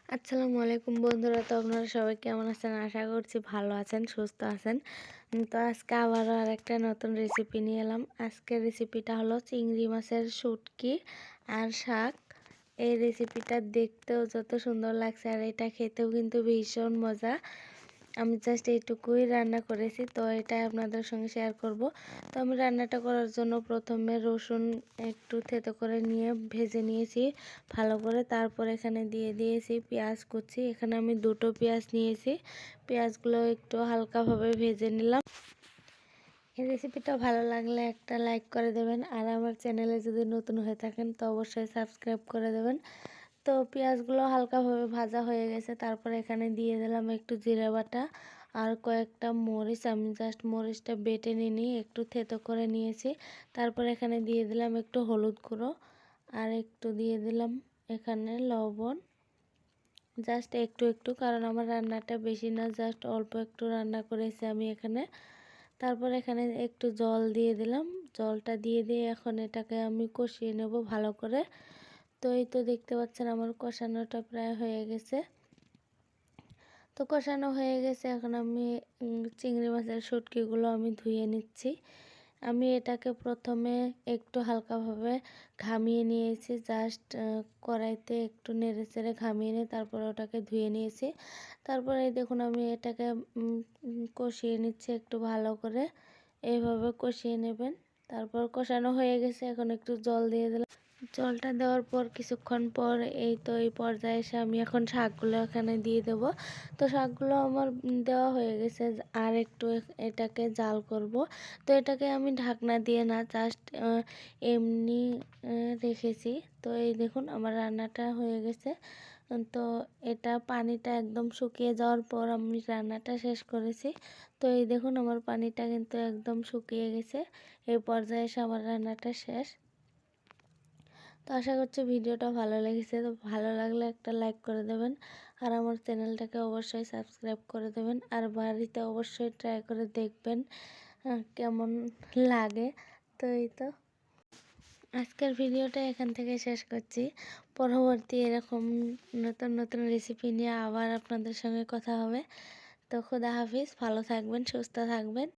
আসসালামু আলাইকুম বন্ধুরা, তো আপনারা সবাই কেমন আছেন? আশা করছি ভালো আছেন, সুস্থ আছেন। তো আজকে আবারও আরেকটা নতুন রেসিপি নিয়ে এলাম। আজকের রেসিপিটা হলো চিংড়ি মাছের শুটকি আর শাক। এই রেসিপিটা দেখতেও যত সুন্দর লাগছে আর এটা খেতেও কিন্তু ভীষণ মজা। আমি জাস্ট এইটুকুই রান্না করেছি, তো এটাই আপনাদের সঙ্গে শেয়ার করব। তো আমি রান্নাটা করার জন্য প্রথমে রসুন একটু থেতো করে নিয়ে ভেজে নিয়েছি ভালো করে। তারপর এখানে দিয়ে দিয়েছি পেঁয়াজ কুচি। এখানে আমি দুটো পেঁয়াজ নিয়েছি। পেঁয়াজগুলো একটু হালকাভাবে ভেজে নিলাম। এই রেসিপিটা ভালো লাগলে একটা লাইক করে দেবেন, আর আমার চ্যানেলে যদি নতুন হয়ে থাকেন তো অবশ্যই সাবস্ক্রাইব করে দেবেন। তো পেঁয়াজগুলো হালকাভাবে ভাজা হয়ে গেছে। তারপর এখানে দিয়ে দিলাম একটু জিরা বাটা আর কয়েকটা মরিচ। আমি জাস্ট মরিচটা বেটে নিয়ে একটু থেতো করে নিয়েছি। তারপর এখানে দিয়ে দিলাম একটু হলুদ গুঁড়ো আর একটু দিয়ে দিলাম এখানে লবণ, জাস্ট একটু একটু, কারণ আমার রান্নাটা বেশি না, জাস্ট অল্প একটু রান্না করেছি আমি এখানে। তারপর এখানে একটু জল দিয়ে দিলাম। জলটা দিয়ে এখন এটাকে আমি কষিয়ে নেব ভালো করে। তো এই তো দেখতে পাচ্ছেন আমার কষানোটা প্রায় হয়ে গেছে। তো কষানো হয়ে গেছে, এখন আমি চিংড়ি মাছের শুটকিগুলো আমি ধুয়ে নিচ্ছি। আমি এটাকে প্রথমে একটু হালকাভাবে ঘামিয়ে নিয়েছি, জাস্ট কড়াইতে একটু নেড়ে চেড়ে ঘামিয়ে নিয়ে তারপর ওটাকে ধুয়ে নিয়েছি। তারপরে এই দেখুন আমি এটাকে কষিয়ে নিচ্ছি একটু ভালো করে, এইভাবে কষিয়ে নেবেন। তারপর কষানো হয়ে গেছে, এখন একটু জল দিয়ে দিলাম। জলটা দেওয়ার পর কিছুক্ষণ পর এই তো এই পর্যায়ে এসে আমি এখন শাকগুলো এখানে দিয়ে দেব। তো শাকগুলো আমার দেওয়া হয়ে গেছে, আর একটু এটাকে জাল করব। তো এটাকে আমি ঢাকনা দিয়ে না, জাস্ট এমনি রেখেছি। তো এই দেখুন আমার রান্নাটা হয়ে গেছে। তো এটা পানিটা একদম শুকিয়ে যাওয়ার পর আমি রান্নাটা শেষ করেছি। তো এই দেখুন আমার পানিটা কিন্তু একদম শুকিয়ে গেছে। এই পর্যায়ে এসে আমার রান্নাটা শেষ। তো আশা করছি ভিডিওটা ভালো লেগেছে। তো ভালো লাগলে একটা লাইক করে দেবেন, আর আমার চ্যানেলটাকে অবশ্যই সাবস্ক্রাইব করে দেবেন, আর বাড়িতে অবশ্যই ট্রাই করে দেখবেন কেমন লাগে। তো এই তো আজকের ভিডিওটা এখান থেকে শেষ করছি। পরবর্তী এরকম নতুন নতুন রেসিপি নিয়ে আবার আপনাদের সঙ্গে কথা হবে। তো খোদা হাফিজ, ভালো থাকবেন, সুস্থ থাকবেন।